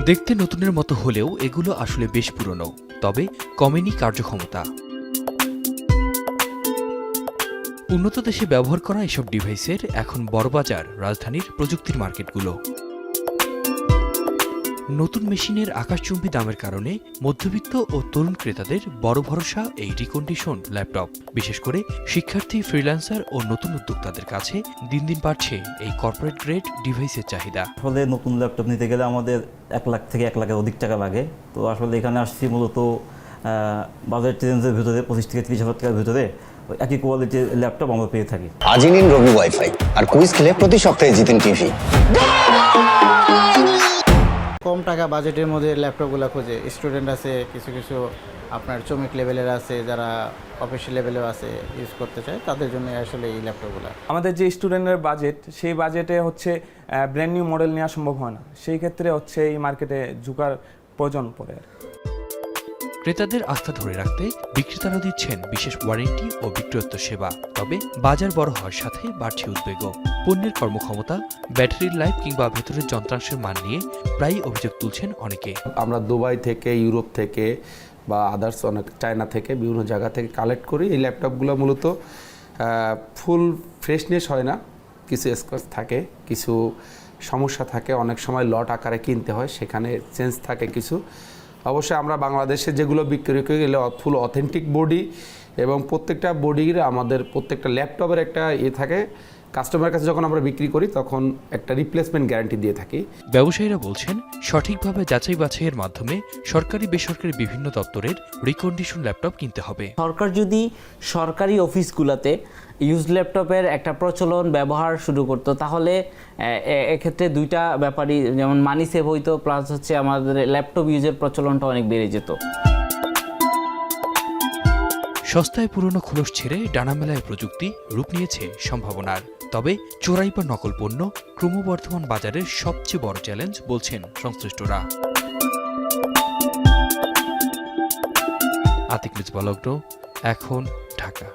দেখতে নতুনের মতো হলেও এগুলো আসলে বেশ পুরনো, তবে কমেনি কার্যক্ষমতা। উন্নত দেশে ব্যবহার করা এসব ডিভাইসের এখন বড় বাজার রাজধানীর প্রযুক্তির মার্কেটগুলো। নতুন মেশিনের আকাশচুম্বী দামের কারণে মধ্যবিত্ত ও তরুণ ক্রেতাদের বড় ভরসা এই রিকন্ডিশন ল্যাপটপ। বিশেষ করে শিক্ষার্থী, ফ্রিল্যান্সার ও নতুন উদ্যোক্তাদের কাছে দিন দিন বাড়ছে এই কর্পোরেট গ্রেড ডিভাইসের চাহিদা। আসলে নতুন ল্যাপটপ নিতে গেলে আমাদের 1 লাখ থেকে 1 লাখের অধিক টাকা লাগে। তো আসলে এখানে আসছি মূলত বাজেট রেঞ্জের ভিতরে 25 থেকে 30 হাজার টাকার ভিতরে একই কোয়ালিটির ল্যাপটপ আমরা পেয়ে থাকি। আজই নিন রবি ওয়াইফাই আর কুইজ খেলে প্রতি সপ্তাহে জিতেন টিভি। কম টাকা বাজেটের মধ্যে ল্যাপটপগুলো খোঁজে। স্টুডেন্ট আছে, কিছু কিছু আপনার চমিক লেভেলের আছে, যারা অফিসিয়াল লেভেলেও আছে, ইউজ করতে চায়, তাদের জন্য আসলে এই ল্যাপটপগুলো। আমাদের যে স্টুডেন্টের বাজেট, সেই বাজেটে হচ্ছে ব্র্যান্ড নিউ মডেল নেওয়া সম্ভব হয় না। সেই ক্ষেত্রে হচ্ছে এই মার্কেটে ঝুঁকার প্রয়োজন পড়ে। ক্রেতাদের আস্থা ধরে রাখতে বিক্রেতারা দিচ্ছেন বিশেষ ওয়ারেন্টি ও বিক্রয়োত্ত সেবা। তবে বাজার বড় হওয়ার সাথে বাড়ছে উদ্বেগও। পণ্যের কর্মক্ষমতা, ব্যাটারির লাইফ কিংবা ভেতরের যন্ত্রাংশের মান নিয়ে প্রায়ই অভিযোগ তুলছেন অনেকে। আমরা দুবাই থেকে, ইউরোপ থেকে বা আদার্স অনেক চায়না থেকে বিভিন্ন জায়গা থেকে কালেক্ট করি। এই ল্যাপটপগুলো মূলত ফুল ফ্রেশনেস হয় না, কিছু স্ক্র্যাচ থাকে, কিছু সমস্যা থাকে, অনেক সময় লট আকারে কিনতে হয়, সেখানে চেঞ্জ থাকে কিছু। অবশ্যই আমরা বাংলাদেশে যেগুলো বিক্রি করে গেলে ফুল অথেন্টিক বডি এবং প্রত্যেকটা বডির আমাদের প্রত্যেকটা ল্যাপটপের একটা থাকে। কাস্টমারের কাছে যখন আমরা বিক্রি করি তখন একটা রিপ্লেসমেন্ট গ্যারান্টি দিয়ে থাকি। ব্যবসায়ীরা বলছেন, সঠিকভাবে যাচাই বাছাইয়ের মাধ্যমে সরকারি বেসরকারি বিভিন্ন দপ্তরের রিকন্ডিশন ল্যাপটপ কিনতে হবে। সরকার যদি সরকারি অফিসগুলোতে ইউজ ল্যাপটপের একটা প্রচলন ব্যবহার শুরু করতো, তাহলে এক্ষেত্রে দুইটা ব্যাপারই, যেমন মানি সেভ হইতো, প্লাস হচ্ছে আমাদের ল্যাপটপ ইউজের প্রচলনটা অনেক বেড়ে যেত। সস্তায় পুরনো খোলস ছেড়ে ডানামেলায় প্রযুক্তি রূপ নিয়েছে সম্ভাবনার। তবে চোরাই বা নকল পণ্য ক্রমবর্ধমান বাজারের সবচেয়ে বড় চ্যালেঞ্জ বলছেন সংশ্লিষ্টরা। আতিক মিজবাহ, এখন ঢাকা।